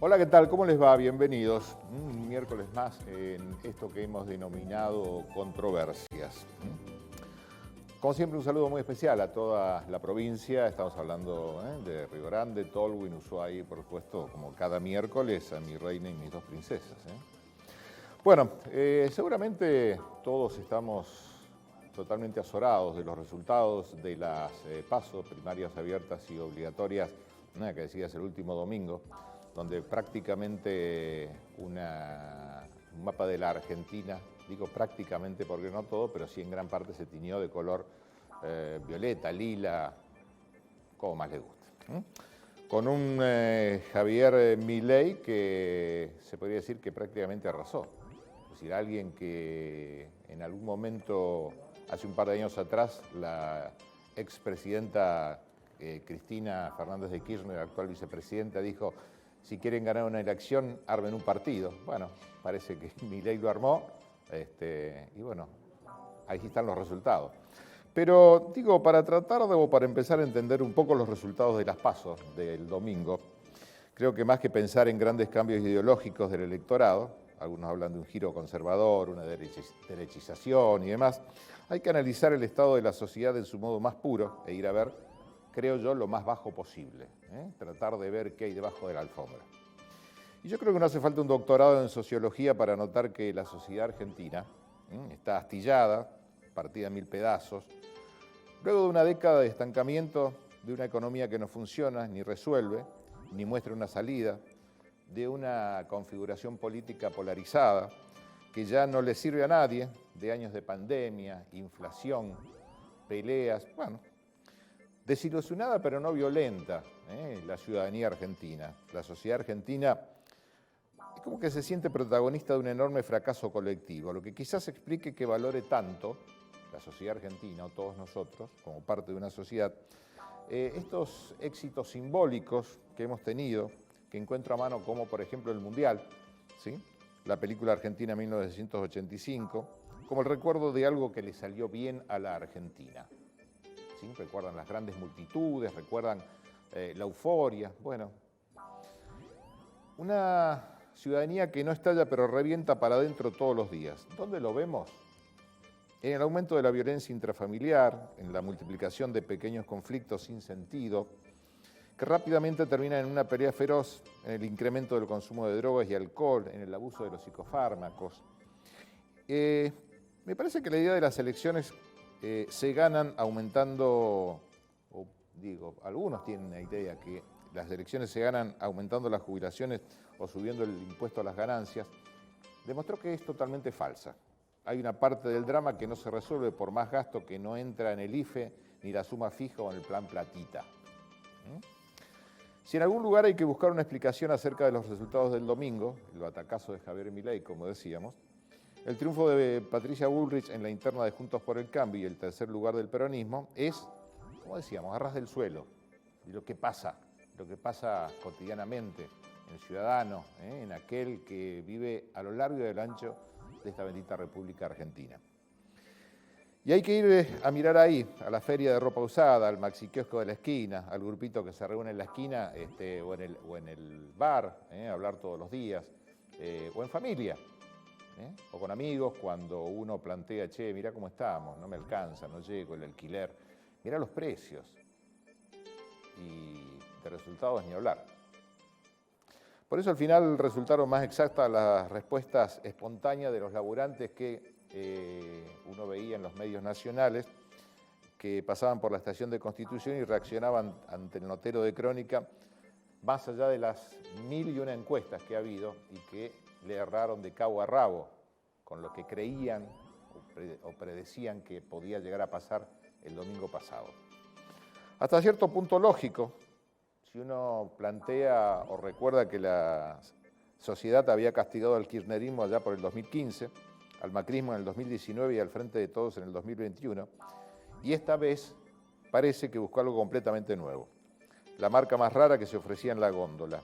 Hola, ¿qué tal? ¿Cómo les va? Bienvenidos. Un miércoles más en esto que hemos denominado controversias. Como siempre, un saludo muy especial a toda la provincia. Estamos hablando de Río Grande, Tolwyn, Ushuaia y, por supuesto, como cada miércoles, a mi reina y mis dos princesas. Bueno, seguramente todos estamos totalmente azorados de los resultados de las PASO, primarias abiertas y obligatorias, que decías el último domingo, donde prácticamente un mapa de la Argentina, digo prácticamente porque no todo, pero sí en gran parte se tiñó de color violeta, lila, como más le guste. Con un Javier Milei que se podría decir que prácticamente arrasó. Es decir, alguien que en algún momento, hace un par de años atrás, la expresidenta Cristina Fernández de Kirchner, actual vicepresidenta, dijo: si quieren ganar una elección, armen un partido. Bueno, parece que Milei lo armó, y bueno, ahí están los resultados. Pero digo, para empezar a entender un poco los resultados de las PASO del domingo, creo que más que pensar en grandes cambios ideológicos del electorado, algunos hablan de un giro conservador, una derechización y demás, hay que analizar el estado de la sociedad en su modo más puro e ir a ver, creo yo, lo más bajo posible. Tratar de ver qué hay debajo de la alfombra. Y yo creo que no hace falta un doctorado en sociología para notar que la sociedad argentina está astillada, partida en mil pedazos, luego de una década de estancamiento, de una economía que no funciona, ni resuelve, ni muestra una salida, de una configuración política polarizada, que ya no le sirve a nadie, de años de pandemia, inflación, peleas, bueno, desilusionada pero no violenta, la ciudadanía argentina. La sociedad argentina es como que se siente protagonista de un enorme fracaso colectivo, lo que quizás explique que valore tanto la sociedad argentina, o todos nosotros, como parte de una sociedad, estos éxitos simbólicos que hemos tenido, que encuentro a mano como, por ejemplo, el Mundial, ¿sí? La película Argentina 1985, como el recuerdo de algo que le salió bien a la Argentina. ¿Sí? Recuerdan las grandes multitudes, recuerdan la euforia. Bueno, una ciudadanía que no estalla pero revienta para adentro todos los días. ¿Dónde lo vemos? En el aumento de la violencia intrafamiliar, en la multiplicación de pequeños conflictos sin sentido, que rápidamente terminan en una pelea feroz, en el incremento del consumo de drogas y alcohol, en el abuso de los psicofármacos. Me parece que la idea de las elecciones se ganan aumentando, o digo, algunos tienen la idea que las elecciones se ganan aumentando las jubilaciones o subiendo el impuesto a las ganancias, demostró que es totalmente falsa. Hay una parte del drama que no se resuelve por más gasto que no entra en el IFE, ni la suma fija o en el plan platita. Si en algún lugar hay que buscar una explicación acerca de los resultados del domingo, el batacazo de Javier Milei, como decíamos, el triunfo de Patricia Bullrich en la interna de Juntos por el Cambio y el tercer lugar del peronismo es, como decíamos, a ras del suelo, y lo que pasa cotidianamente en el ciudadano, en aquel que vive a lo largo y a lo ancho de esta bendita República Argentina. Y hay que ir a mirar ahí, a la feria de ropa usada, al maxiquiosco de la esquina, al grupito que se reúne en la esquina o en el bar, a hablar todos los días, o en familia, o con amigos cuando uno plantea, che, mirá cómo estamos, no me alcanza, no llego, el alquiler, mirá los precios, y de resultados ni hablar. Por eso al final resultaron más exactas las respuestas espontáneas de los laburantes que uno veía en los medios nacionales, que pasaban por la estación de Constitución y reaccionaban ante el notero de Crónica, más allá de las 1001 encuestas que ha habido y que le erraron de cabo a rabo con lo que creían o predecían que podía llegar a pasar el domingo pasado. Hasta cierto punto lógico, si uno plantea o recuerda que la sociedad había castigado al kirchnerismo allá por el 2015, al macrismo en el 2019 y al Frente de Todos en el 2021, y esta vez parece que buscó algo completamente nuevo. La marca más rara que se ofrecía en la góndola,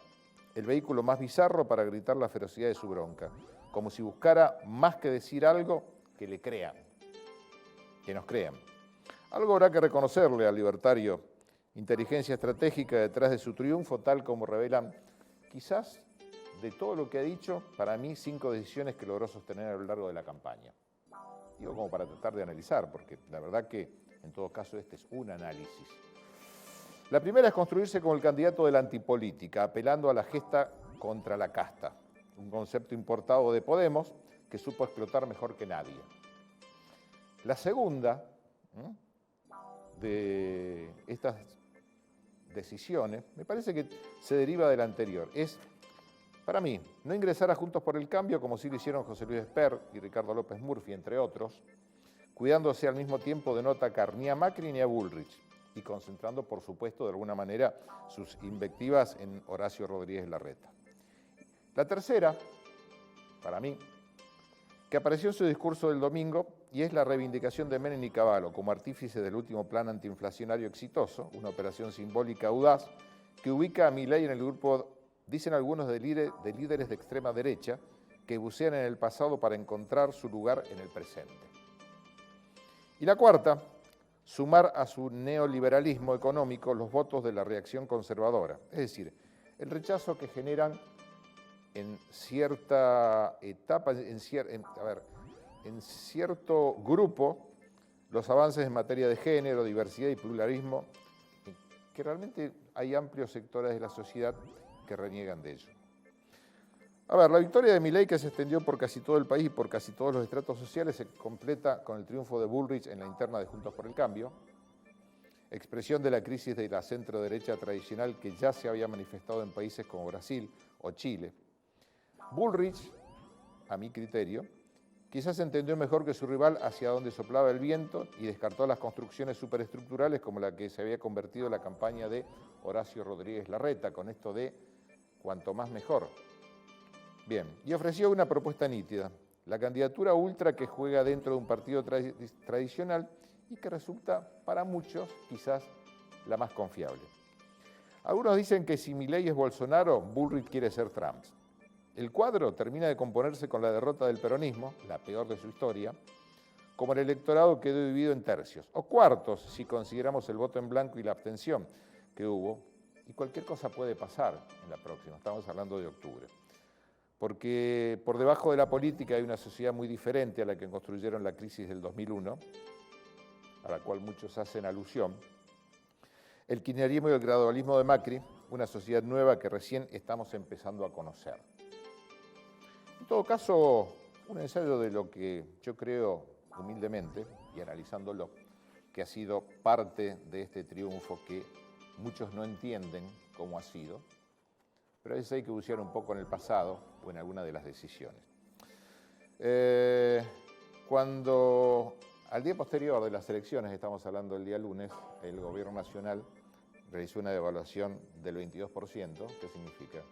el vehículo más bizarro para gritar la ferocidad de su bronca, como si buscara más que decir algo, que le crean, que nos crean. Algo habrá que reconocerle al libertario, inteligencia estratégica detrás de su triunfo, tal como revelan quizás de todo lo que ha dicho, para mí 5 decisiones que logró sostener a lo largo de la campaña. Digo como para tratar de analizar, porque la verdad que en todo caso este es un análisis. La primera es construirse como el candidato de la antipolítica, apelando a la gesta contra la casta, un concepto importado de Podemos que supo explotar mejor que nadie. La segunda de estas decisiones, me parece que se deriva de la anterior, es, para mí, no ingresar a Juntos por el Cambio como sí lo hicieron José Luis Esper y Ricardo López Murphy, entre otros, cuidándose al mismo tiempo de no atacar ni a Macri ni a Bullrich, y concentrando, por supuesto, de alguna manera, sus invectivas en Horacio Rodríguez Larreta. La tercera, para mí, que apareció en su discurso del domingo, y es la reivindicación de Menem y Cavallo como artífice del último plan antiinflacionario exitoso, una operación simbólica audaz, que ubica a Milei en el grupo, dicen algunos, de líderes de extrema derecha, que bucean en el pasado para encontrar su lugar en el presente. Y la cuarta, sumar a su neoliberalismo económico los votos de la reacción conservadora, es decir, el rechazo que generan en cierta etapa, en cierto grupo, los avances en materia de género, diversidad y pluralismo, que realmente hay amplios sectores de la sociedad que reniegan de ello. A ver, la victoria de Milei, que se extendió por casi todo el país y por casi todos los estratos sociales, se completa con el triunfo de Bullrich en la interna de Juntos por el Cambio, expresión de la crisis de la centro-derecha tradicional que ya se había manifestado en países como Brasil o Chile. Bullrich, a mi criterio, quizás entendió mejor que su rival hacia dónde soplaba el viento y descartó las construcciones superestructurales como la que se había convertido la campaña de Horacio Rodríguez Larreta, con esto de cuanto más mejor. Bien, y ofreció una propuesta nítida, la candidatura ultra que juega dentro de un partido tradicional y que resulta para muchos quizás la más confiable. Algunos dicen que si Milei es Bolsonaro, Bullrich quiere ser Trump. El cuadro termina de componerse con la derrota del peronismo, la peor de su historia, como el electorado quedó dividido en tercios, o cuartos si consideramos el voto en blanco y la abstención que hubo, y cualquier cosa puede pasar en la próxima, estamos hablando de octubre. Porque por debajo de la política hay una sociedad muy diferente a la que construyeron la crisis del 2001, a la cual muchos hacen alusión, el kirchnerismo y el gradualismo de Macri, una sociedad nueva que recién estamos empezando a conocer. En todo caso, un ensayo de lo que yo creo humildemente, y analizándolo, que ha sido parte de este triunfo que muchos no entienden cómo ha sido, pero a veces hay que bucear un poco en el pasado o en alguna de las decisiones. Cuando al día posterior de las elecciones, estamos hablando del día lunes, el gobierno nacional realizó una devaluación del 22%, ¿qué significa?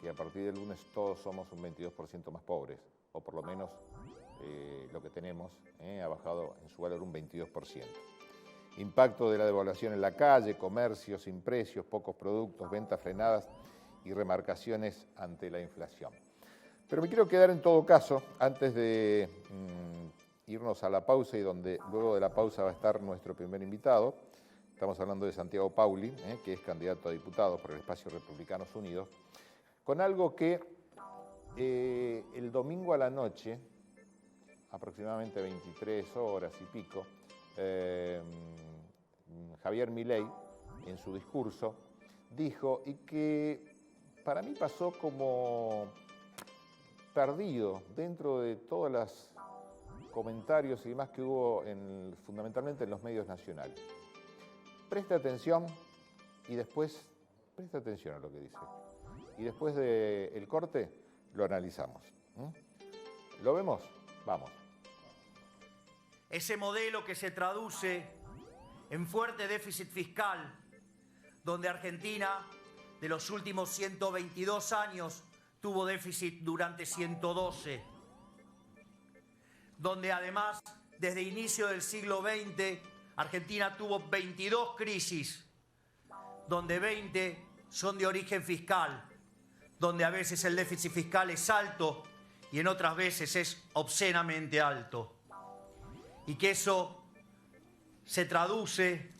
Que a partir del lunes todos somos un 22% más pobres, o por lo menos lo que tenemos ha bajado en su valor un 22%. Impacto de la devaluación en la calle, comercio sin precios, pocos productos, ventas frenadas y remarcaciones ante la inflación. Pero me quiero quedar en todo caso, antes de irnos a la pausa y donde luego de la pausa va a estar nuestro primer invitado, estamos hablando de Santiago Pauli, que es candidato a diputado por el Espacio Republicanos Unidos, con algo que el domingo a la noche, aproximadamente 23 horas y pico, Javier Milei, en su discurso, dijo, y que para mí pasó como perdido dentro de todos los comentarios y demás que hubo fundamentalmente en los medios nacionales. Preste atención y después, preste atención a lo que dice. Y después del corte lo analizamos. ¿Lo vemos? Vamos. Ese modelo que se traduce en fuerte déficit fiscal, donde Argentina de los últimos 122 años tuvo déficit durante 112, donde además desde inicio del siglo XX Argentina tuvo 22 crisis, donde 20 son de origen fiscal, donde a veces el déficit fiscal es alto y en otras veces es obscenamente alto. Y que eso se traduce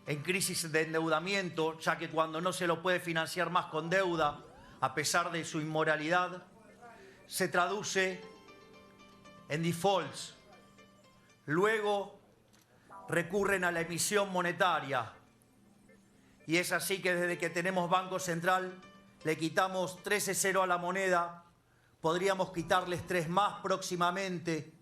en crisis de endeudamiento, ya que cuando no se lo puede financiar más con deuda, a pesar de su inmoralidad, se traduce en defaults. Luego recurren a la emisión monetaria. Y es así que desde que tenemos Banco Central le quitamos 13,0 a la moneda, podríamos quitarles 3 más próximamente.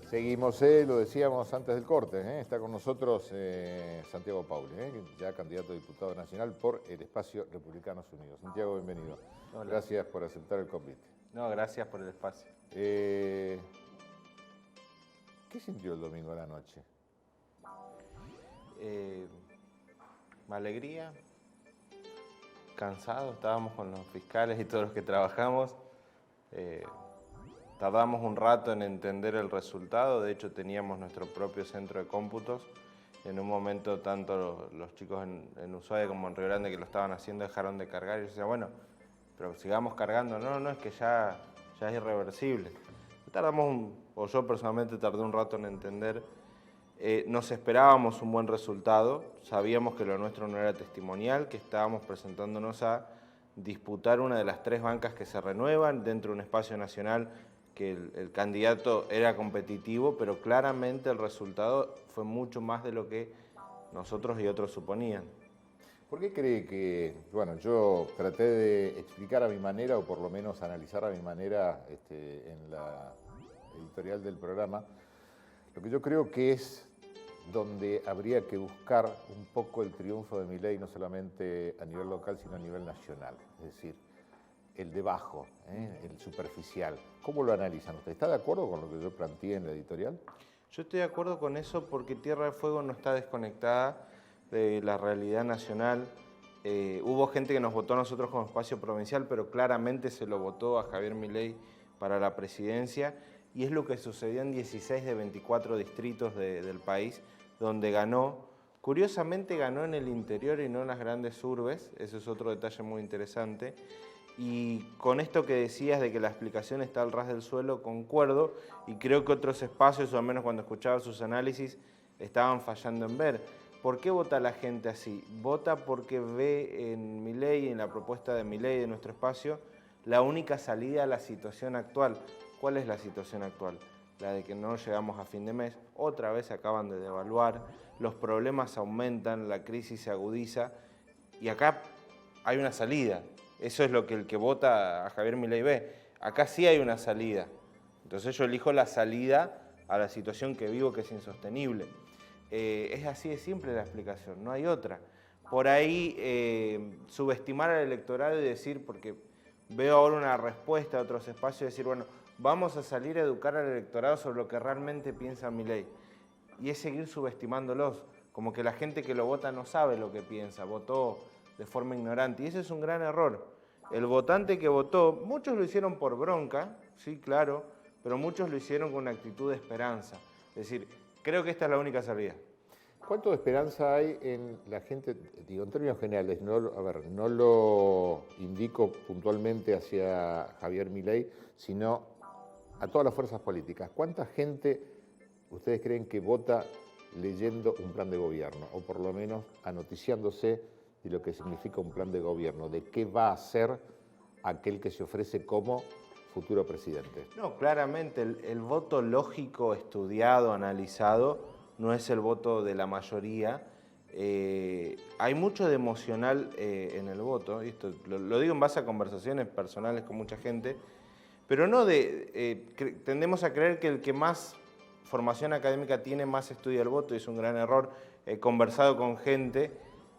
Seguimos, lo decíamos antes del corte, está con nosotros Santiago Pauli, ya candidato a diputado nacional por el Espacio Republicanos Unidos. Santiago, bienvenido. Hola. Gracias por aceptar el convite. No, gracias por el espacio. ¿Qué sintió el domingo a la noche? Alegría, cansado, estábamos con los fiscales y todos los que trabajamos. Tardamos un rato en entender el resultado, de hecho teníamos nuestro propio centro de cómputos. En un momento tanto los chicos en Ushuaia como en Río Grande que lo estaban haciendo dejaron de cargar y yo decía, bueno, pero sigamos cargando. No, es que ya es irreversible. Yo personalmente tardé un rato en entender. Nos esperábamos un buen resultado, sabíamos que lo nuestro no era testimonial, que estábamos presentándonos a disputar una de las 3 bancas que se renuevan dentro de un espacio nacional, que el candidato era competitivo, pero claramente el resultado fue mucho más de lo que nosotros y otros suponían. ¿Por qué cree que, bueno, yo traté de explicar a mi manera, o por lo menos analizar a mi manera en la editorial del programa, lo que yo creo que es donde habría que buscar un poco el triunfo de Milei, no solamente a nivel local, sino a nivel nacional, es decir, el debajo, el superficial. ¿Cómo lo analizan ustedes? ¿Está de acuerdo con lo que yo planteé en la editorial? Yo estoy de acuerdo con eso porque Tierra del Fuego no está desconectada de la realidad nacional. Hubo gente que nos votó a nosotros como espacio provincial, pero claramente se lo votó a Javier Milei para la presidencia, y es lo que sucedió en 16 de 24 distritos del país, donde ganó. Curiosamente ganó en el interior y no en las grandes urbes, eso es otro detalle muy interesante. Y con esto que decías de que la explicación está al ras del suelo, concuerdo, y creo que otros espacios, o al menos cuando escuchaba sus análisis, estaban fallando en ver. ¿Por qué vota la gente así? Vota porque ve en Milei, en la propuesta de Milei, de nuestro espacio, la única salida a la situación actual. ¿Cuál es la situación actual? La de que no llegamos a fin de mes, otra vez acaban de devaluar, los problemas aumentan, la crisis se agudiza, y acá hay una salida. Eso es lo que el que vota a Javier Milei ve. Acá sí hay una salida. Entonces yo elijo la salida a la situación que vivo, que es insostenible. Es así de simple la explicación, no hay otra. Por ahí subestimar al electorado y decir, porque veo ahora una respuesta de otros espacios, decir, bueno, vamos a salir a educar al electorado sobre lo que realmente piensa Milei. Y es seguir subestimándolos, como que la gente que lo vota no sabe lo que piensa, votó de forma ignorante, y ese es un gran error. El votante que votó, muchos lo hicieron por bronca, sí, claro, pero muchos lo hicieron con una actitud de esperanza. Es decir, creo que esta es la única salida. ¿Cuánto de esperanza hay en la gente, digo, en términos generales, no lo indico puntualmente hacia Javier Milei, sino a todas las fuerzas políticas? ¿Cuánta gente ustedes creen que vota leyendo un plan de gobierno, o por lo menos anoticiándose de lo que significa un plan de gobierno, de qué va a hacer aquel que se ofrece como futuro presidente? No, claramente el voto lógico, estudiado, analizado, no es el voto de la mayoría. Hay mucho de emocional en el voto, y esto lo digo en base a conversaciones personales con mucha gente, pero no tendemos a creer que el que más formación académica tiene más estudia el voto, y es un gran error. He conversado con gente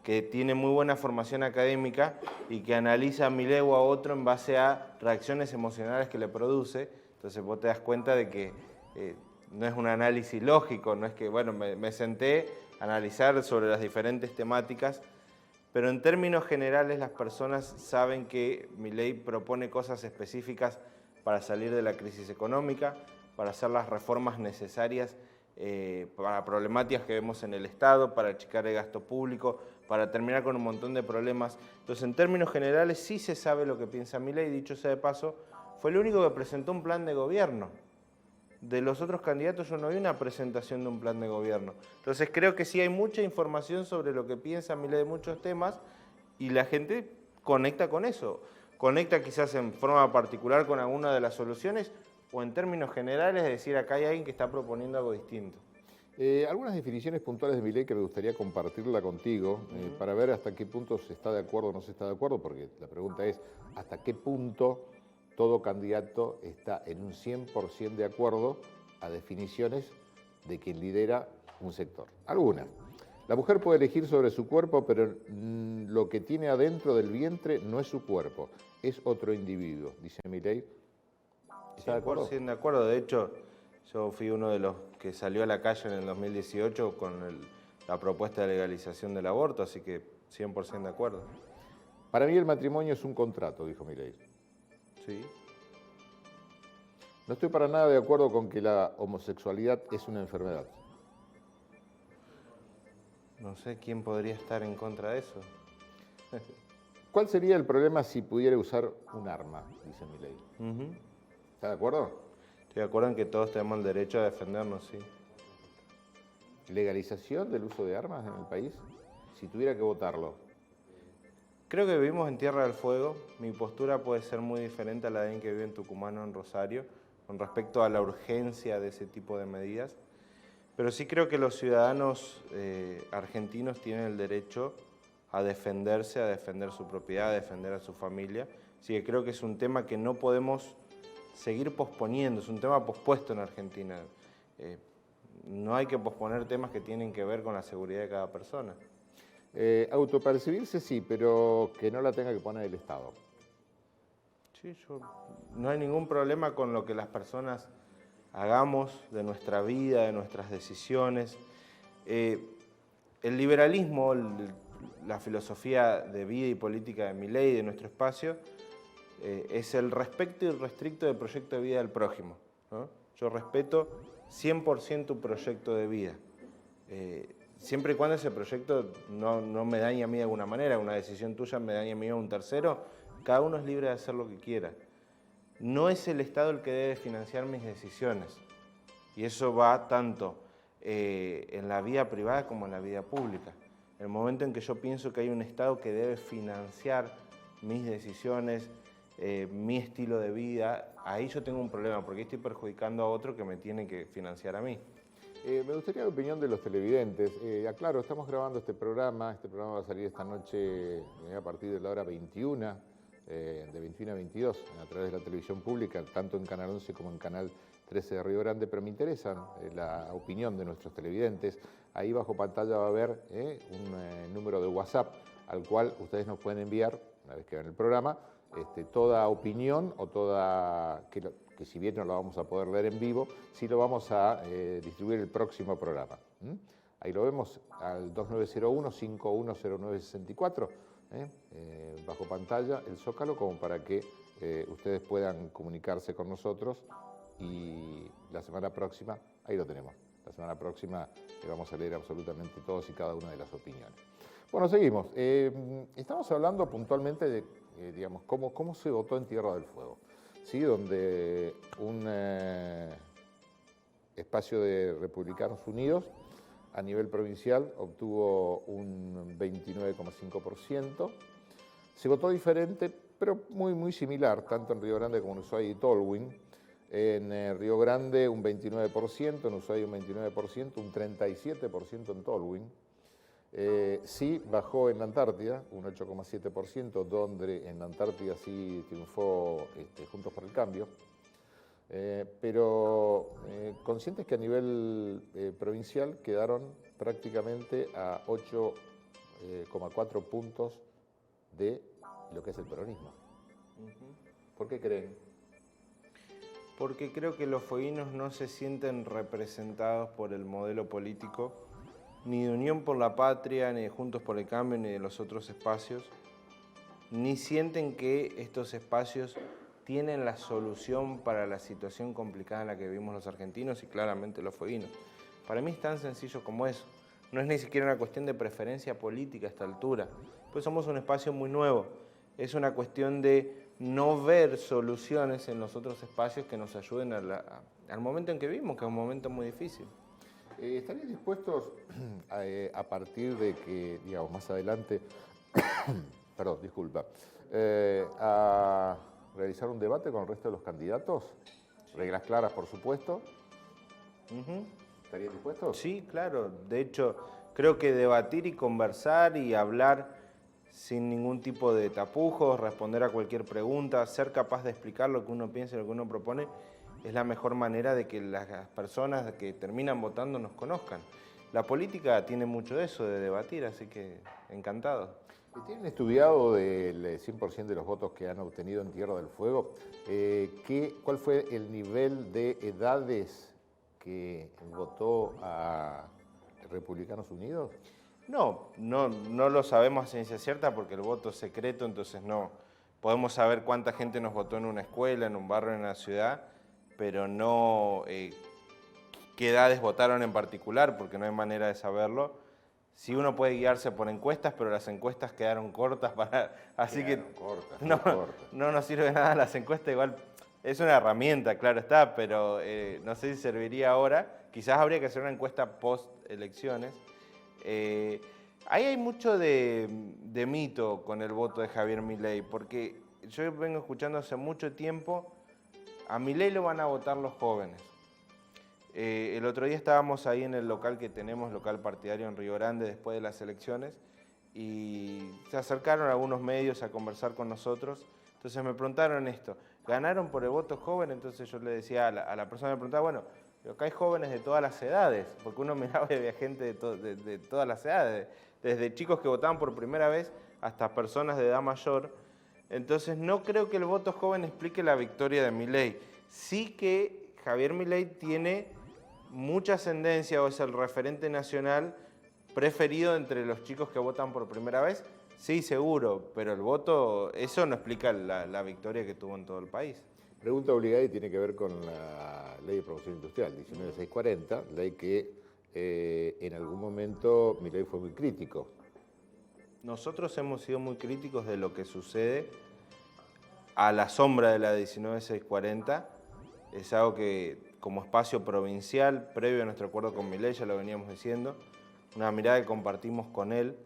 que tiene muy buena formación académica y que analiza a Milei o a otro en base a reacciones emocionales que le produce. Entonces vos te das cuenta de que no es un análisis lógico, no es que, bueno, me senté a analizar sobre las diferentes temáticas, pero en términos generales las personas saben que Milei propone cosas específicas para salir de la crisis económica, para hacer las reformas necesarias para problemáticas que vemos en el Estado, para achicar el gasto público, para terminar con un montón de problemas. Entonces, en términos generales, sí se sabe lo que piensa Milei. Dicho sea de paso, fue el único que presentó un plan de gobierno. De los otros candidatos yo no vi una presentación de un plan de gobierno. Entonces, creo que sí hay mucha información sobre lo que piensa Milei de muchos temas y la gente conecta con eso. Conecta quizás en forma particular con alguna de las soluciones o en términos generales, es decir, acá hay alguien que está proponiendo algo distinto. Algunas definiciones puntuales de Milei que me gustaría compartirla contigo para ver hasta qué punto se está de acuerdo o no se está de acuerdo, porque la pregunta es hasta qué punto todo candidato está en un 100% de acuerdo a definiciones de quien lidera un sector. Algunas. La mujer puede elegir sobre su cuerpo, pero lo que tiene adentro del vientre no es su cuerpo, es otro individuo, dice Milei. ¿Está de acuerdo? 100% de acuerdo. De hecho, yo fui uno de los que salió a la calle en el 2018 con la propuesta de legalización del aborto, así que 100% de acuerdo. Para mí el matrimonio es un contrato, dijo Milei. Sí. No estoy para nada de acuerdo con que la homosexualidad es una enfermedad. No sé quién podría estar en contra de eso. ¿Cuál sería el problema si pudiera usar un arma? Dice Milei. ¿Está de acuerdo? Estoy de acuerdo en que todos tenemos el derecho a defendernos, sí. ¿Legalización del uso de armas en el país? Si tuviera que votarlo. Creo que vivimos en Tierra del Fuego. Mi postura puede ser muy diferente a la de alguien que vive en Tucumán o en Rosario, con respecto a la urgencia de ese tipo de medidas. Pero sí creo que los ciudadanos argentinos tienen el derecho a defenderse, a defender su propiedad, a defender a su familia. Así que creo que es un tema que no podemos seguir posponiendo, es un tema pospuesto en Argentina. No hay que posponer temas que tienen que ver con la seguridad de cada persona. Autopercibirse sí, pero que no la tenga que poner el Estado. Sí, no hay ningún problema con lo que las personas hagamos de nuestra vida, de nuestras decisiones. El liberalismo, la filosofía de vida y política de Milei, de nuestro espacio, es el respeto irrestricto del proyecto de vida del prójimo, ¿no? Yo respeto 100% tu proyecto de vida, siempre y cuando ese proyecto no me dañe a mí de alguna manera, una decisión tuya me dañe a mí o a un tercero, cada uno es libre de hacer lo que quiera. No es el Estado el que debe financiar mis decisiones, y eso va tanto en la vida privada como en la vida pública. El momento en que yo pienso que hay un Estado que debe financiar mis decisiones, mi estilo de vida, ahí yo tengo un problema, porque estoy perjudicando a otro que me tiene que financiar a mí. Me gustaría la opinión de los televidentes. Aclaro, estamos grabando este programa va a salir esta noche a partir de la hora 21, de 21 a 22, a través de la televisión pública, tanto en Canal 11 como en Canal 13 de Río Grande, pero me interesa la opinión de nuestros televidentes. Ahí bajo pantalla va a haber un número de WhatsApp al cual ustedes nos pueden enviar, una vez que vean el programa, toda opinión o toda, que si bien no lo vamos a poder leer en vivo, sí lo vamos a distribuir el próximo programa. Ahí lo vemos al 2901-510964, bajo pantalla, el Zócalo, como para que ustedes puedan comunicarse con nosotros y la semana próxima, ahí lo tenemos, la semana próxima vamos a leer absolutamente todos y cada una de las opiniones. Bueno, seguimos. Estamos hablando puntualmente de, digamos, cómo se votó en Tierra del Fuego, ¿sí? Donde un espacio de Republicanos Unidos a nivel provincial obtuvo un 29,5%. Se votó diferente, pero muy similar, tanto en Río Grande como en Ushuaia y Tolwyn. En Río Grande un 29%, en Ushuaia un 29%, un 37% en Tolwyn. Sí bajó en la Antártida, un 8,7%, donde en la Antártida sí triunfó Juntos por el Cambio. Pero conscientes que a nivel provincial quedaron prácticamente a 8,4 puntos de lo que es el peronismo. ¿Por qué creen? Porque creo que los fueguinos no se sienten representados por el modelo político, ni de Unión por la Patria, ni de Juntos por el Cambio, ni de los otros espacios, ni sienten que estos espacios tienen la solución para la situación complicada en la que vivimos los argentinos y claramente los fueguinos. Para mí es tan sencillo como eso. No es ni siquiera una cuestión de preferencia política a esta altura, pues somos un espacio muy nuevo. Es una cuestión de no ver soluciones en los otros espacios que nos ayuden al momento en que vivimos, que es un momento muy difícil. ¿Estarían dispuestos a partir de que, digamos, más adelante, perdón, disculpa, a realizar un debate con el resto de los candidatos? Reglas claras, por supuesto. ¿Estarían dispuestos? Sí, claro. De hecho, creo que debatir y conversar y hablar sin ningún tipo de tapujos, responder a cualquier pregunta, ser capaz de explicar lo que uno piensa y lo que uno propone, es la mejor manera de que las personas que terminan votando nos conozcan. La política tiene mucho de eso, de debatir, así que encantado. ¿Tienen estudiado del 100% de los votos que han obtenido en Tierra del Fuego? ¿Cuál fue el nivel de edades que votó a Republicanos Unidos? No lo sabemos a ciencia cierta porque el voto es secreto, entonces no podemos saber cuánta gente nos votó en una escuela, en un barrio, en una ciudad, pero no qué edades votaron en particular, porque no hay manera de saberlo. Sí, uno puede guiarse por encuestas, pero las encuestas quedaron cortas, así que no nos sirve nada las encuestas. Igual es una herramienta, claro está, pero no sé si serviría ahora. Quizás habría que hacer una encuesta post-elecciones. Ahí hay mucho de mito con el voto de Javier Milei, porque yo vengo escuchando hace mucho tiempo, a Milei lo van a votar los jóvenes. El otro día estábamos ahí en el local que tenemos, local partidario en Río Grande, después de las elecciones, y se acercaron algunos medios a conversar con nosotros. Entonces me preguntaron esto, ¿ganaron por el voto joven? Entonces yo le decía a la persona, me preguntaba, bueno, pero acá hay jóvenes de todas las edades, porque uno miraba y había gente de todas las edades, desde chicos que votaban por primera vez hasta personas de edad mayor. Entonces no creo que el voto joven explique la victoria de Milei. Sí que Javier Milei tiene mucha ascendencia o es el referente nacional preferido entre los chicos que votan por primera vez. Sí, seguro, pero el voto, eso no explica la victoria que tuvo en todo el país. Pregunta obligada y tiene que ver con la Ley de Promoción Industrial, 19640, ley que en algún momento Milei fue muy crítico. Nosotros hemos sido muy críticos de lo que sucede a la sombra de la 19640. Es algo que como espacio provincial, previo a nuestro acuerdo con Milei, ya lo veníamos diciendo, una mirada que compartimos con él.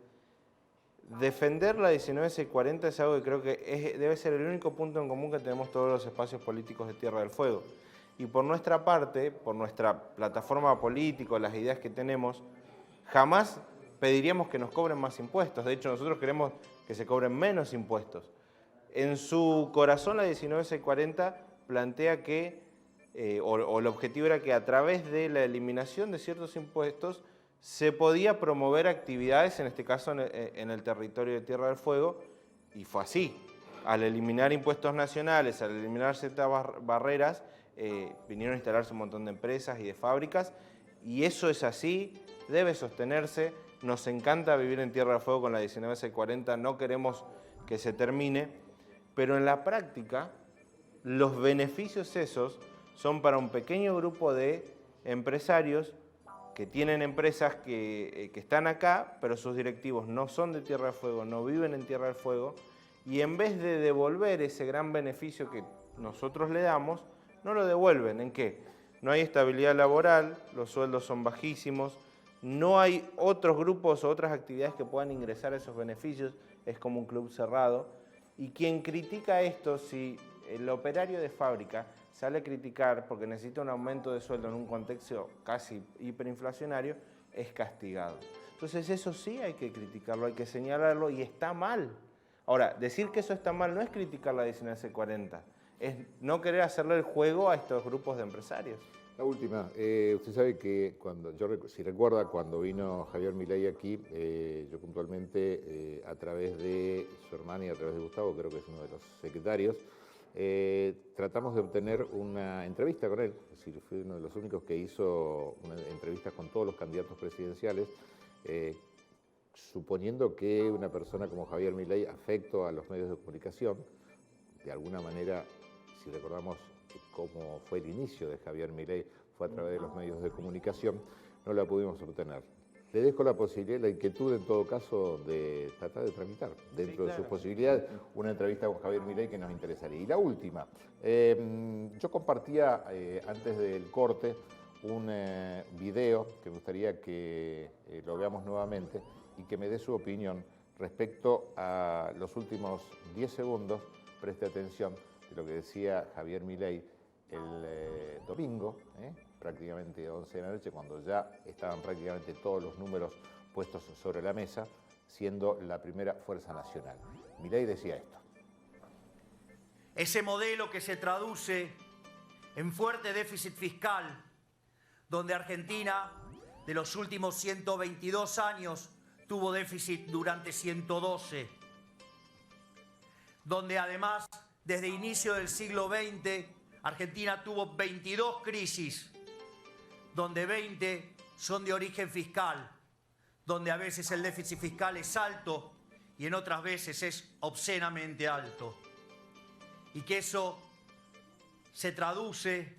Defender la 19640 es algo que creo que debe ser el único punto en común que tenemos todos los espacios políticos de Tierra del Fuego. Y por nuestra parte, por nuestra plataforma política, las ideas que tenemos, jamás pediríamos que nos cobren más impuestos. De hecho, nosotros queremos que se cobren menos impuestos. En su corazón, la 19640 plantea que, o el objetivo era que a través de la eliminación de ciertos impuestos, se podía promover actividades, en este caso en el territorio de Tierra del Fuego, y fue así. Al eliminar impuestos nacionales, al eliminar ciertas barreras, vinieron a instalarse un montón de empresas y de fábricas, y eso es así, debe sostenerse. Nos encanta vivir en Tierra del Fuego con la 19640, no queremos que se termine, pero en la práctica los beneficios esos son para un pequeño grupo de empresarios que tienen empresas que están acá, pero sus directivos no son de Tierra del Fuego, no viven en Tierra del Fuego, y en vez de devolver ese gran beneficio que nosotros le damos, no lo devuelven. ¿En qué? No hay estabilidad laboral, los sueldos son bajísimos, no hay otros grupos o otras actividades que puedan ingresar a esos beneficios, es como un club cerrado. Y quien critica esto, si el operario de fábrica sale a criticar porque necesita un aumento de sueldo en un contexto casi hiperinflacionario, es castigado. Entonces eso sí hay que criticarlo, hay que señalarlo y está mal. Ahora, decir que eso está mal no es criticar la 19640, es no querer hacerle el juego a estos grupos de empresarios. La última, usted sabe que si recuerda, cuando vino Javier Milei aquí, yo puntualmente, a través de su hermana y a través de Gustavo, creo que es uno de los secretarios, tratamos de obtener una entrevista con él. Es decir, fui uno de los únicos que hizo una entrevista con todos los candidatos presidenciales, suponiendo que una persona como Javier Milei, afecto a los medios de comunicación, de alguna manera, si recordamos cómo fue el inicio de Javier Milei, fue a través de los medios de comunicación, no la pudimos obtener. Le dejo la posibilidad, la inquietud en todo caso de tratar de tramitar dentro de sus posibilidades una entrevista con Javier Milei que nos interesaría. Y la última, yo compartía antes del corte un video que me gustaría que lo veamos nuevamente y que me dé su opinión respecto a los últimos 10 segundos, preste atención, de lo que decía Javier Milei el domingo, prácticamente 11 de la noche, cuando ya estaban prácticamente todos los números puestos sobre la mesa, siendo la primera fuerza nacional. Milei decía esto. Ese modelo que se traduce en fuerte déficit fiscal, donde Argentina, de los últimos 122 años, tuvo déficit durante 112, donde además, desde inicio del siglo XX, Argentina tuvo 22 crisis, donde 20 son de origen fiscal, donde a veces el déficit fiscal es alto y en otras veces es obscenamente alto. Y que eso se traduce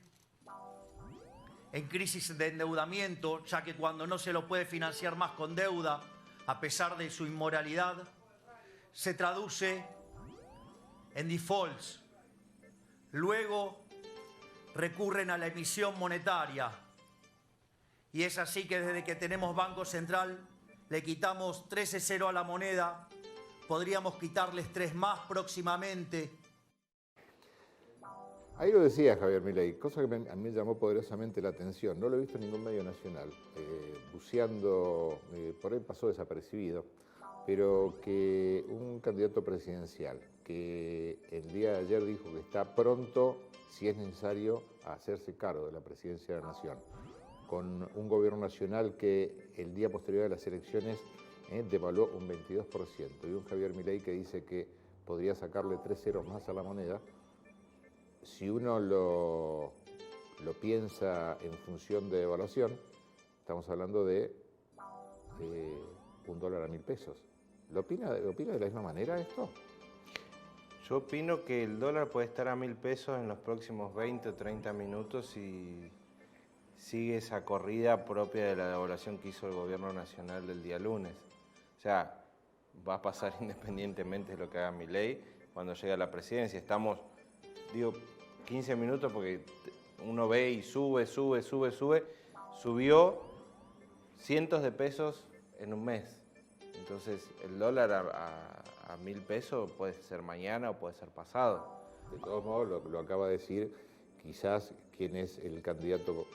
en crisis de endeudamiento, ya que cuando no se lo puede financiar más con deuda, a pesar de su inmoralidad, se traduce en defaults. Luego recurren a la emisión monetaria. Y es así que desde que tenemos Banco Central le quitamos 13,0 a la moneda, podríamos quitarles 3 más próximamente. Ahí lo decía Javier Milei, cosa que a mí me llamó poderosamente la atención. No lo he visto en ningún medio nacional, buceando, por ahí pasó desapercibido, pero que un candidato presidencial que el día de ayer dijo que está pronto, si es necesario, a hacerse cargo de la presidencia de la Nación, con un gobierno nacional que el día posterior a las elecciones devaluó un 22%, y un Javier Milei que dice que podría sacarle 3 ceros más a la moneda. Si uno lo piensa en función de devaluación, estamos hablando de $1 a 1.000 pesos. ¿Lo opina de la misma manera esto? Yo opino que el dólar puede estar a 1.000 pesos en los próximos 20 o 30 minutos si sigue esa corrida propia de la devaluación que hizo el gobierno nacional del día lunes. O sea, va a pasar independientemente de lo que haga Milei cuando llegue a la presidencia. Estamos, digo, 15 minutos porque uno ve y sube. Subió cientos de pesos en un mes. Entonces, el dólar a 1.000 pesos puede ser mañana o puede ser pasado. De todos modos, lo acaba de decir, quizás quién es el candidato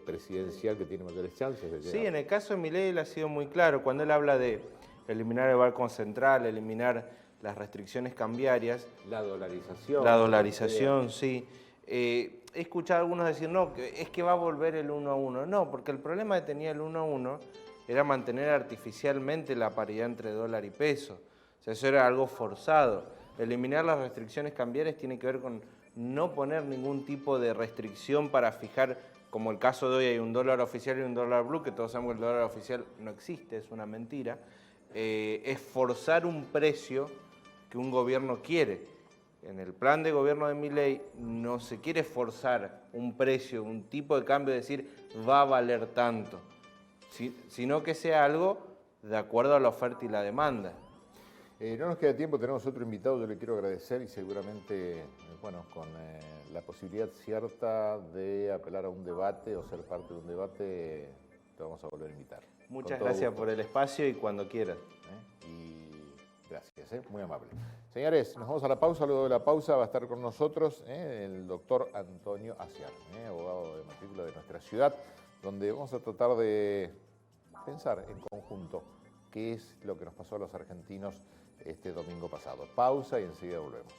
presidencial que tiene mayores chances de llegar. Sí, en el caso de Milei él ha sido muy claro. Cuando él habla de eliminar el Banco Central, eliminar las restricciones cambiarias. La dolarización. La dolarización, sí. He escuchado a algunos decir, no, es que va a volver el 1 a 1. No, porque el problema que tenía el 1 a 1 era mantener artificialmente la paridad entre dólar y peso. O sea, eso era algo forzado. Eliminar las restricciones cambiarias tiene que ver con no poner ningún tipo de restricción para fijar, como el caso de hoy hay un dólar oficial y un dólar blue, que todos sabemos que el dólar oficial no existe, es una mentira. Es forzar un precio que un gobierno quiere. En el plan de gobierno de Milei no se quiere forzar un precio, un tipo de cambio, de decir va a valer tanto, sino que sea algo de acuerdo a la oferta y la demanda. No nos queda tiempo, tenemos otro invitado, yo le quiero agradecer y seguramente, bueno, con la posibilidad cierta de apelar a un debate o ser parte de un debate, te vamos a volver a invitar. Muchas gracias por el espacio y cuando quieras. Y gracias, muy amable. Señores, nos vamos a la pausa, luego de la pausa va a estar con nosotros el doctor Antonio Aciar, abogado de matrícula de nuestra ciudad, donde vamos a tratar de pensar en conjunto qué es lo que nos pasó a los argentinos este domingo pasado. Pausa y enseguida volvemos.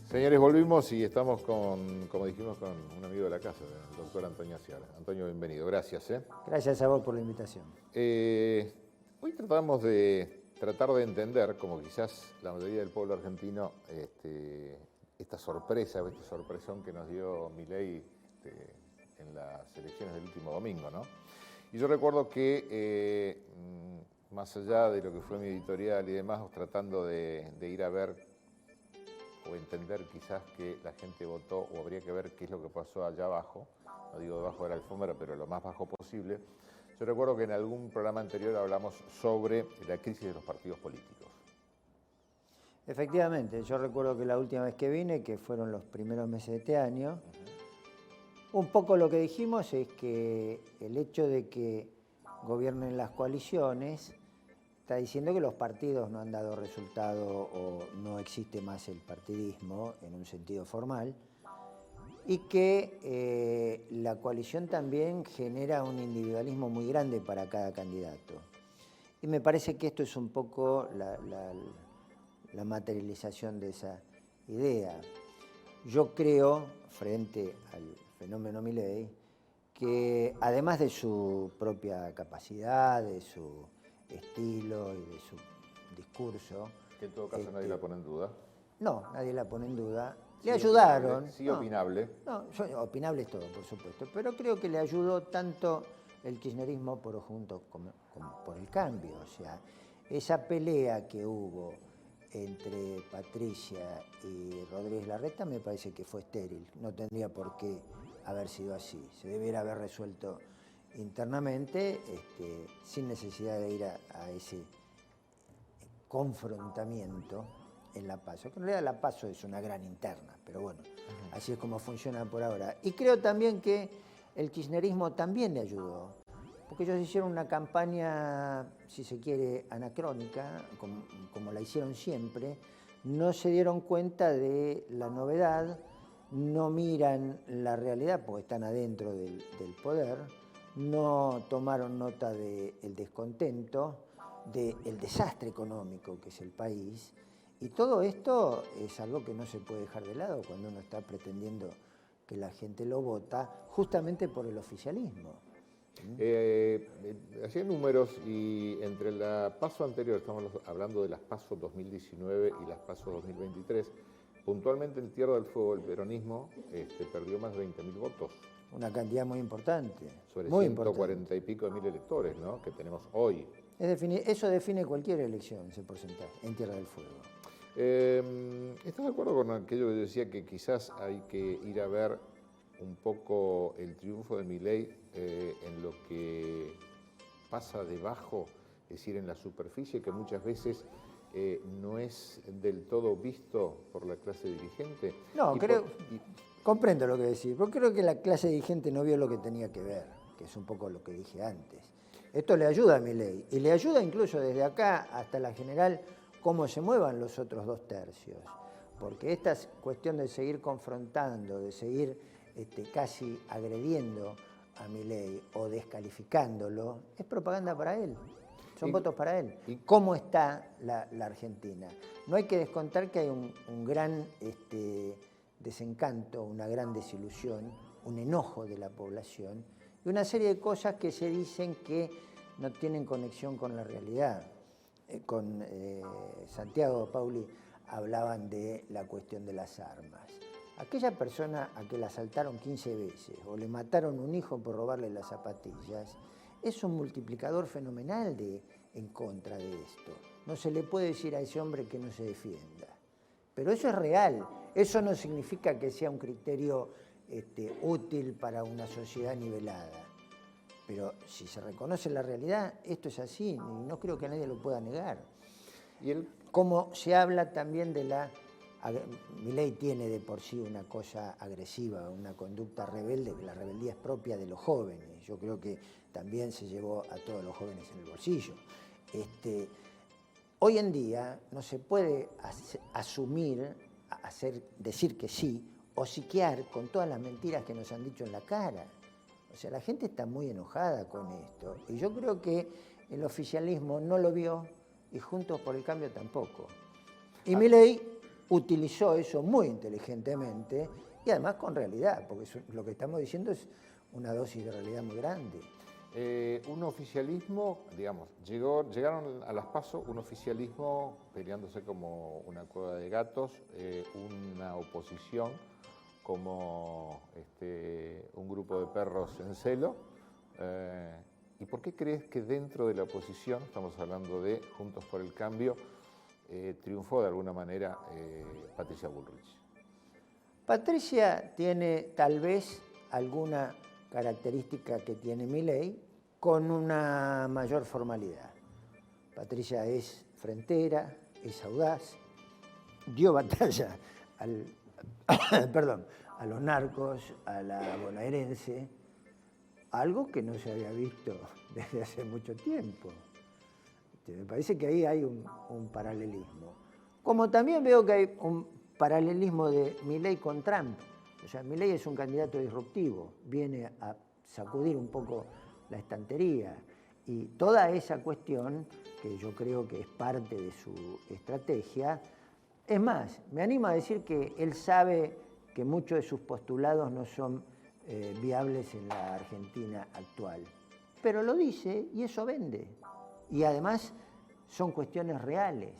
Señores, volvimos y estamos como dijimos, con un amigo de la casa, el doctor Antonio Ciara. Antonio, bienvenido. Gracias. Gracias a vos por la invitación. Hoy tratamos de entender, como quizás la mayoría del pueblo argentino, esta sorpresa o este sorpresón que nos dio Milei en las elecciones del último domingo, ¿no? Y yo recuerdo que, más allá de lo que fue mi editorial y demás, tratando de ir a ver o entender quizás que la gente votó, o habría que ver qué es lo que pasó allá abajo, no digo debajo de la alfombra, pero lo más bajo posible. Yo recuerdo que en algún programa anterior hablamos sobre la crisis de los partidos políticos. Efectivamente, yo recuerdo que la última vez que vine, que fueron los primeros meses de este año, un poco lo que dijimos es que el hecho de que gobiernen las coaliciones está diciendo que los partidos no han dado resultado o no existe más el partidismo en un sentido formal y que la coalición también genera un individualismo muy grande para cada candidato. Y me parece que esto es un poco la materialización de esa idea. Yo creo, frente al fenómeno Milei, que además de su propia capacidad, de su estilo y de su discurso... Que en todo caso nadie la pone en duda. No, nadie la pone en duda. Sí, le ayudaron. Opinable, sí, opinable. No, opinable es todo, por supuesto. Pero creo que le ayudó tanto el kirchnerismo junto como por el cambio. O sea, esa pelea que hubo entre Patricia y Rodríguez Larreta me parece que fue estéril. No tendría por qué haber sido así. Se debiera haber resuelto internamente, sin necesidad de ir a ese confrontamiento en la PASO, que en realidad la PASO es una gran interna, pero bueno, así es como funciona por ahora. Y creo también que el kirchnerismo también le ayudó, porque ellos hicieron una campaña, si se quiere, anacrónica, como la hicieron siempre, no se dieron cuenta de la novedad, no miran la realidad porque están adentro del poder, no tomaron nota del descontento, del desastre económico que es el país, y todo esto es algo que no se puede dejar de lado cuando uno está pretendiendo que la gente lo vota justamente por el oficialismo. Hacía números y entre la PASO anterior, estamos hablando de las PASO 2019 y las PASO 2023, puntualmente en Tierra del Fuego el peronismo perdió más de 20.000 votos. Una cantidad muy importante. Sobre muy 140 importante. y pico de mil electores, ¿no?, que tenemos hoy. Eso define cualquier elección, ese porcentaje, en Tierra del Fuego. ¿Estás de acuerdo con aquello que yo decía que quizás hay que ir a ver un poco el triunfo de Milei en lo que pasa debajo, es decir, en la superficie, que muchas veces no es del todo visto por la clase dirigente? No, comprendo lo que decís, porque creo que la clase dirigente no vio lo que tenía que ver, que es un poco lo que dije antes. Esto le ayuda a Milei, y le ayuda incluso desde acá hasta la general cómo se muevan los otros 2/3, porque esta cuestión de seguir confrontando, de seguir casi agrediendo a Milei o descalificándolo, es propaganda para él, son votos para él. ¿Cómo está la Argentina? No hay que descontar que hay un gran desencanto, una gran desilusión, un enojo de la población y una serie de cosas que se dicen que no tienen conexión con la realidad. Con Santiago Pauli hablaban de la cuestión de las armas. Aquella persona a que la asaltaron 15 veces o le mataron un hijo por robarle las zapatillas es un multiplicador fenomenal en contra de esto. No se le puede decir a ese hombre que no se defienda. Pero eso es real. Eso no significa que sea un criterio útil para una sociedad nivelada. Pero si se reconoce la realidad, esto es así, y no creo que nadie lo pueda negar. Como se habla también de Milei tiene de por sí una cosa agresiva, una conducta rebelde, que la rebeldía es propia de los jóvenes. Yo creo que también se llevó a todos los jóvenes en el bolsillo. Hoy en día no se puede asumir, decir que sí, o siquear con todas las mentiras que nos han dicho en la cara. O sea, la gente está muy enojada con esto. Y yo creo que el oficialismo no lo vio y Juntos por el Cambio tampoco. Y Milei utilizó eso muy inteligentemente y además con realidad, porque lo que estamos diciendo es una dosis de realidad muy grande. Un oficialismo, digamos, llegaron a las PASO un oficialismo peleándose como una cueva de gatos, una oposición como un grupo de perros en celo. ¿Y por qué crees que dentro de la oposición, estamos hablando de Juntos por el Cambio, triunfó de alguna manera Patricia Bullrich? Patricia tiene tal vez alguna característica que tiene Milei con una mayor formalidad. Patricia es frentera, es audaz, dio batalla a los narcos, a la bonaerense, algo que no se había visto desde hace mucho tiempo. Me parece que ahí hay un paralelismo. Como también veo que hay un paralelismo de Milei con Trump. O sea, Milei es un candidato disruptivo, viene a sacudir un poco la estantería. Y toda esa cuestión, que yo creo que es parte de su estrategia, es más, me animo a decir que él sabe que muchos de sus postulados no son viables en la Argentina actual. Pero lo dice y eso vende. Y además son cuestiones reales.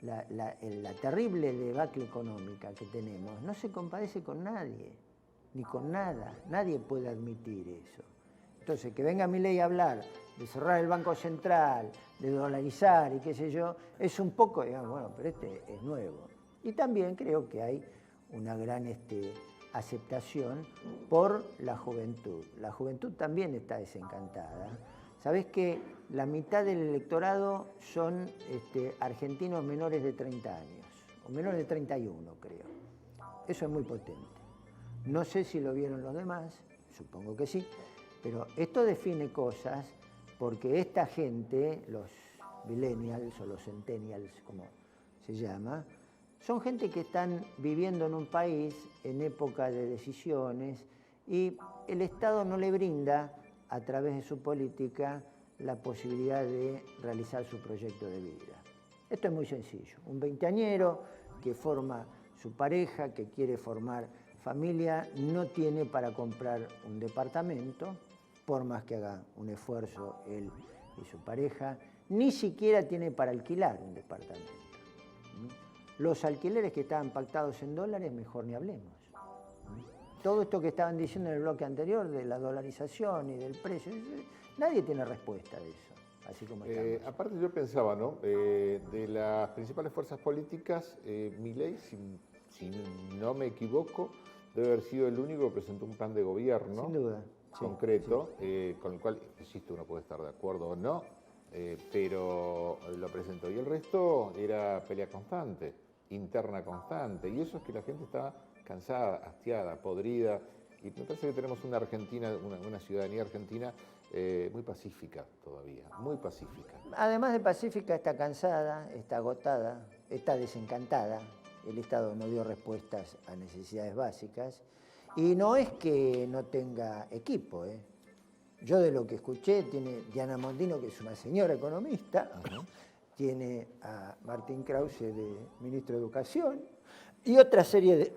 La terrible debacle económica que tenemos no se compadece con nadie, ni con nada. Nadie puede admitir eso. Entonces, que venga Milei a hablar de cerrar el Banco Central, de dolarizar y qué sé yo, es un poco, digamos, bueno, pero este es nuevo. Y también creo que hay una gran aceptación por la juventud. La juventud también está desencantada. Sabés que la mitad del electorado son argentinos menores de 30 años, o menores de 31, creo. Eso es muy potente. No sé si lo vieron los demás, supongo que sí, pero esto define cosas porque esta gente, los millennials o los centennials, como se llama, son gente que están viviendo en un país en época de decisiones y el Estado no le brinda a través de su política la posibilidad de realizar su proyecto de vida. Esto es muy sencillo. Un veinteañero que forma su pareja, que quiere formar familia, no tiene para comprar un departamento, por más que haga un esfuerzo él y su pareja, ni siquiera tiene para alquilar un departamento. Los alquileres que estaban pactados en dólares, mejor ni hablemos. Todo esto que estaban diciendo en el bloque anterior de la dolarización y del precio, nadie tiene respuesta de eso, así como estamos. Aparte yo pensaba, ¿no? De las principales fuerzas políticas, Milei, si no me equivoco, debe haber sido el único que presentó un plan de gobierno. Sin duda. Concreto, sí. Con el cual, insisto, uno puede estar de acuerdo o no, pero lo presentó. Y el resto era pelea constante, interna constante. Y eso es que la gente está cansada, hastiada, podrida. Y me parece que tenemos una Argentina, una ciudadanía argentina muy pacífica todavía, muy pacífica. Además de pacífica, está cansada, está agotada, está desencantada. El Estado no dio respuestas a necesidades básicas. Y no es que no tenga equipo, ¿eh? Yo de lo que escuché, tiene Diana Mondino, que es una señora economista, tiene a Martín Krause de ministro de Educación, y otra serie de,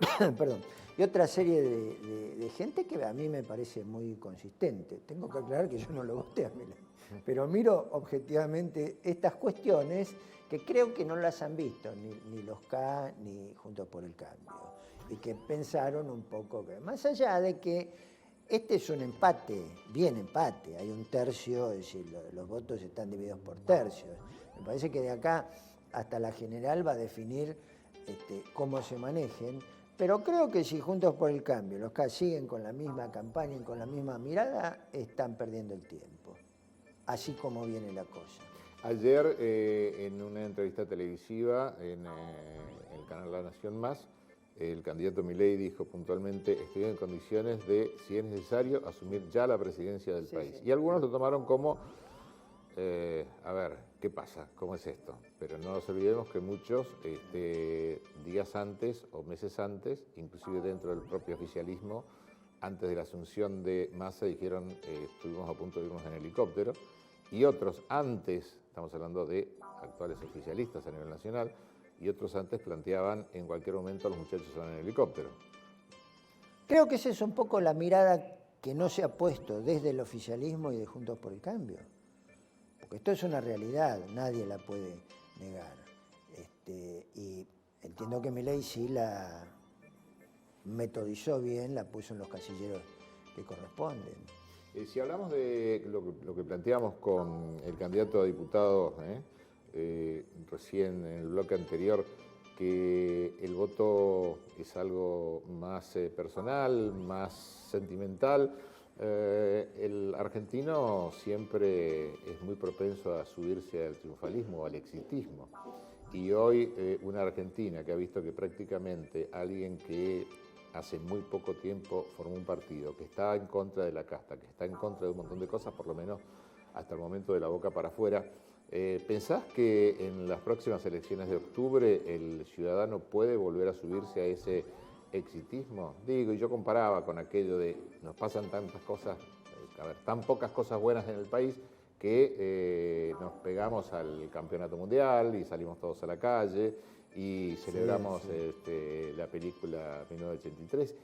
de gente que a mí me parece muy consistente. Tengo que aclarar que yo no lo voté a Milei, pero miro objetivamente estas cuestiones que creo que no las han visto ni los K ni Juntos por el Cambio, y que pensaron un poco que, más allá de que este es un empate, bien empate, hay un tercio, es decir, los votos están divididos por tercios. Me parece que de acá hasta la general va a definir cómo se manejen, pero creo que si Juntos por el Cambio, los K siguen con la misma campaña y con la misma mirada, están perdiendo el tiempo, así como viene la cosa. Ayer, en una entrevista televisiva en el canal La Nación Más, el candidato Milei dijo puntualmente: estoy en condiciones de, si es necesario, asumir ya la presidencia del país. Sí. Y algunos lo tomaron como, a ver, ¿qué pasa? ¿Cómo es esto? Pero no nos olvidemos que muchos días antes o meses antes, inclusive dentro del propio oficialismo, antes de la asunción de Massa, dijeron estuvimos a punto de irnos en helicóptero. Y otros antes, estamos hablando de actuales oficialistas a nivel nacional, y otros antes planteaban en cualquier momento los muchachos van en helicóptero. Creo que esa es un poco la mirada que no se ha puesto desde el oficialismo y de Juntos por el Cambio. Porque esto es una realidad, nadie la puede negar. Y entiendo que Milei sí la metodizó bien, la puso en los casilleros que corresponden. Si hablamos de lo que planteamos con el candidato a diputado recién en el bloque anterior, que el voto es algo más personal, más sentimental, el argentino siempre es muy propenso a subirse al triunfalismo o al exitismo. Y hoy una Argentina que ha visto que prácticamente alguien que hace muy poco tiempo formó un partido, que está en contra de la casta, que está en contra de un montón de cosas, por lo menos hasta el momento de la boca para afuera, ¿pensás que en las próximas elecciones de octubre el ciudadano puede volver a subirse a ese exitismo? Digo, y yo comparaba con aquello de nos pasan tantas cosas, tan pocas cosas buenas en el país que nos pegamos al campeonato mundial y salimos todos a la calle y celebramos la película 1983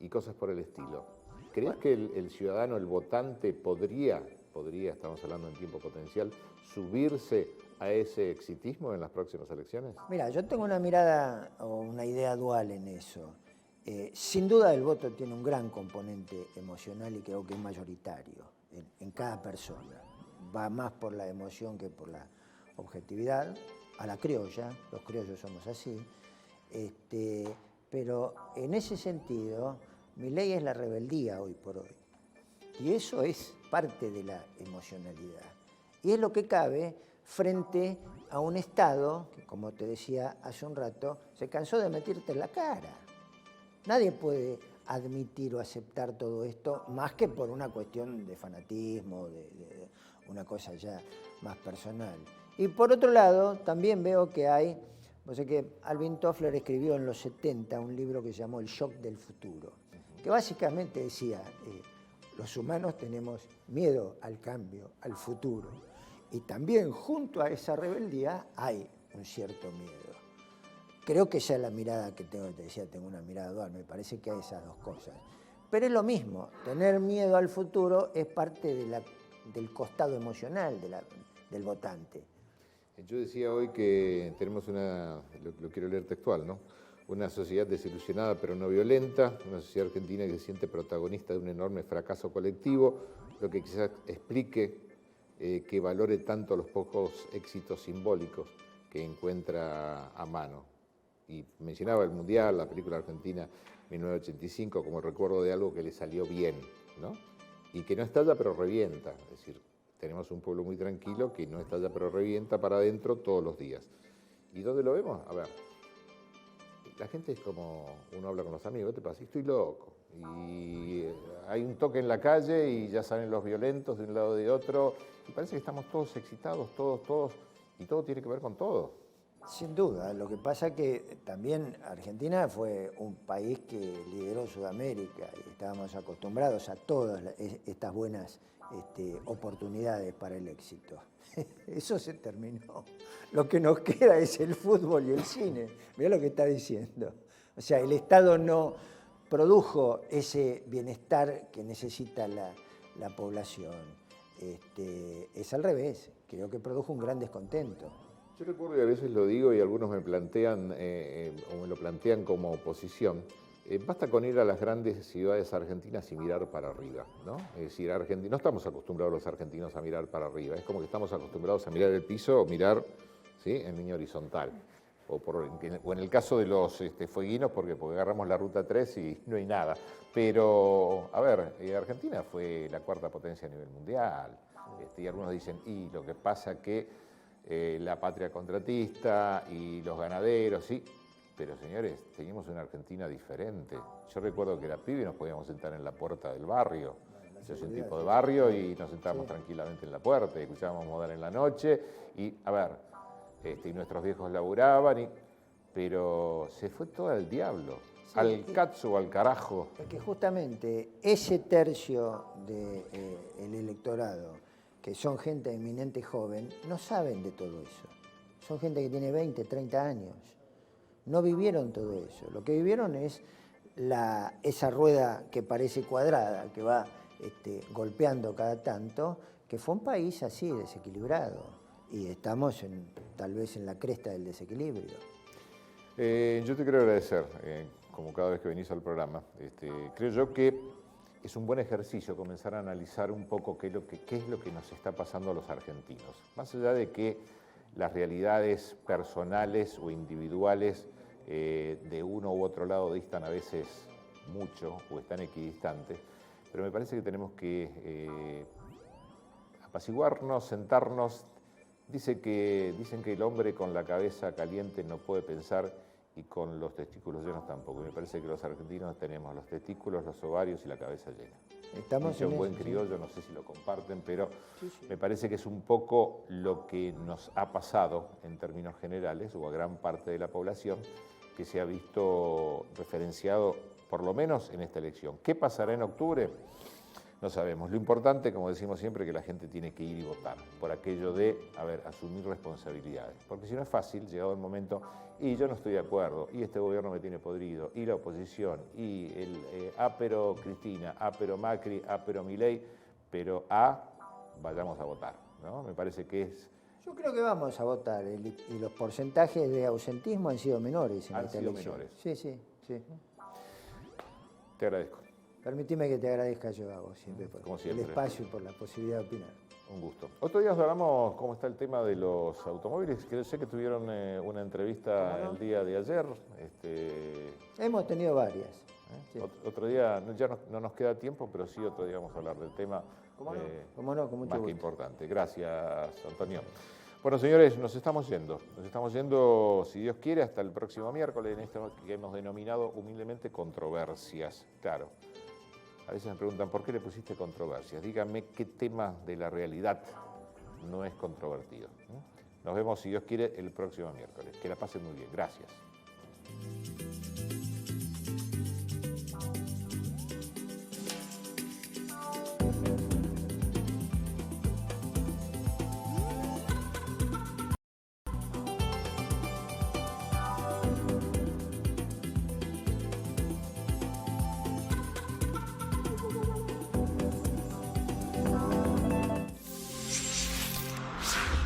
y cosas por el estilo. ¿Crees que el ciudadano, el votante, podría, estamos hablando en tiempo potencial, subirse a ese exitismo en las próximas elecciones? Mira, yo tengo una mirada o una idea dual en eso. Sin duda el voto tiene un gran componente emocional y creo que es mayoritario en cada persona. Va más por la emoción que por la objetividad, a la criolla, los criollos somos así. Pero en ese sentido, Milei es la rebeldía hoy por hoy. Y eso es parte de la emocionalidad. Y es lo que cabe frente a un Estado que, como te decía hace un rato, se cansó de meterte en la cara. Nadie puede admitir o aceptar todo esto más que por una cuestión de fanatismo, de una cosa ya más personal. Y por otro lado, también veo que hay, no sé que Alvin Toffler escribió en los 70 un libro que se llamó El shock del futuro, que básicamente decía, los humanos tenemos miedo al cambio, al futuro, y también junto a esa rebeldía hay un cierto miedo. Creo que esa es la mirada que tengo, te decía, tengo una mirada dual, me parece que hay esas dos cosas. Pero es lo mismo, tener miedo al futuro es parte del costado emocional del votante. Yo decía hoy que tenemos lo quiero leer textual, ¿no? Una sociedad desilusionada pero no violenta, una sociedad argentina que se siente protagonista de un enorme fracaso colectivo, lo que quizás explique que valore tanto los pocos éxitos simbólicos que encuentra a mano. Y mencionaba el Mundial, la película argentina 1985, como el recuerdo de algo que le salió bien, ¿no? Y que no estalla pero revienta, es decir, tenemos un pueblo muy tranquilo que no estalla pero revienta para adentro todos los días. ¿Y dónde lo vemos? A ver, la gente es como uno habla con los amigos, ¿qué te pasa? Estoy loco. Y hay un toque en la calle y ya salen los violentos de un lado y de otro. Y parece que estamos todos excitados, todos, y todo tiene que ver con todo. Sin duda, lo que pasa es que también Argentina fue un país que lideró Sudamérica y estábamos acostumbrados a todas estas buenas oportunidades para el éxito. Eso se terminó. Lo que nos queda es el fútbol y el cine. Mirá lo que está diciendo. O sea, el Estado no produjo ese bienestar que necesita la población. Es al revés. Creo que produjo un gran descontento. Yo recuerdo que a veces lo digo y algunos me plantean o me lo plantean como oposición. Basta con ir a las grandes ciudades argentinas y mirar para arriba, ¿no? Es decir, no estamos acostumbrados los argentinos a mirar para arriba. Es como que estamos acostumbrados a mirar el piso o mirar, ¿sí?, en línea horizontal. O en el caso de los fueguinos, porque agarramos la ruta 3 y no hay nada. Pero, a ver, Argentina fue la cuarta potencia a nivel mundial. Y algunos dicen, y lo que pasa que la patria contratista y los ganaderos, sí, pero señores, teníamos una Argentina diferente. Yo recuerdo que era pibe y nos podíamos sentar en la puerta del barrio. Yo soy un tipo de barrio y nos sentábamos tranquilamente en la puerta y escuchábamos Modar en la noche. Y, a ver, y nuestros viejos laburaban, pero se fue todo al diablo, sí, al cazzo, al carajo. Es que justamente ese tercio del electorado, que son gente eminente joven, no saben de todo eso. Son gente que tiene 20, 30 años. no vivieron todo eso. Lo que vivieron es esa rueda que parece cuadrada, que va golpeando cada tanto, que fue un país así, desequilibrado. Y estamos tal vez en la cresta del desequilibrio. Yo te quiero agradecer, como cada vez que venís al programa. Creo yo que es un buen ejercicio comenzar a analizar un poco qué es lo que nos está pasando a los argentinos. Más allá de que las realidades personales o individuales de uno u otro lado distan a veces mucho o están equidistantes, pero me parece que tenemos que apaciguarnos, sentarnos. Dicen que el hombre con la cabeza caliente no puede pensar y con los testículos llenos tampoco. Me parece que los argentinos tenemos los testículos, los ovarios y la cabeza llena. Estamos en un buen eso, criollo, no sé si lo comparten, pero sí. Me parece que es un poco lo que nos ha pasado en términos generales, o a gran parte de la población, que se ha visto referenciado, por lo menos en esta elección. ¿Qué pasará en octubre? No sabemos. Lo importante, como decimos siempre, que la gente tiene que ir y votar, por aquello de, asumir responsabilidades. Porque si no es fácil, llegado el momento, y yo no estoy de acuerdo, y este gobierno me tiene podrido, y la oposición, y el pero Cristina, pero Macri, pero Milei, pero vayamos a votar, ¿no? Me parece que es... Yo creo que vamos a votar, y los porcentajes de ausentismo han sido menores en esta elección. Menores. Sí. Te agradezco. Permitime que te agradezca yo a vos siempre por Como siempre. el espacio y por la posibilidad de opinar. Un gusto. Otro día hablamos cómo está el tema de los automóviles, que yo sé que tuvieron una entrevista el día de ayer. Hemos tenido varias. Sí. Otro día, ya no nos queda tiempo, pero sí otro día vamos a hablar del tema. ¿Cómo no? Con mucho más gusto. que importante. Gracias, Antonio. Bueno, señores, nos estamos yendo. Nos estamos yendo, si Dios quiere, hasta el próximo miércoles, en esto que hemos denominado humildemente controversias. Claro. A veces me preguntan, ¿por qué le pusiste controversias? Díganme qué tema de la realidad no es controvertido. Nos vemos, si Dios quiere, el próximo miércoles. Que la pasen muy bien. Gracias.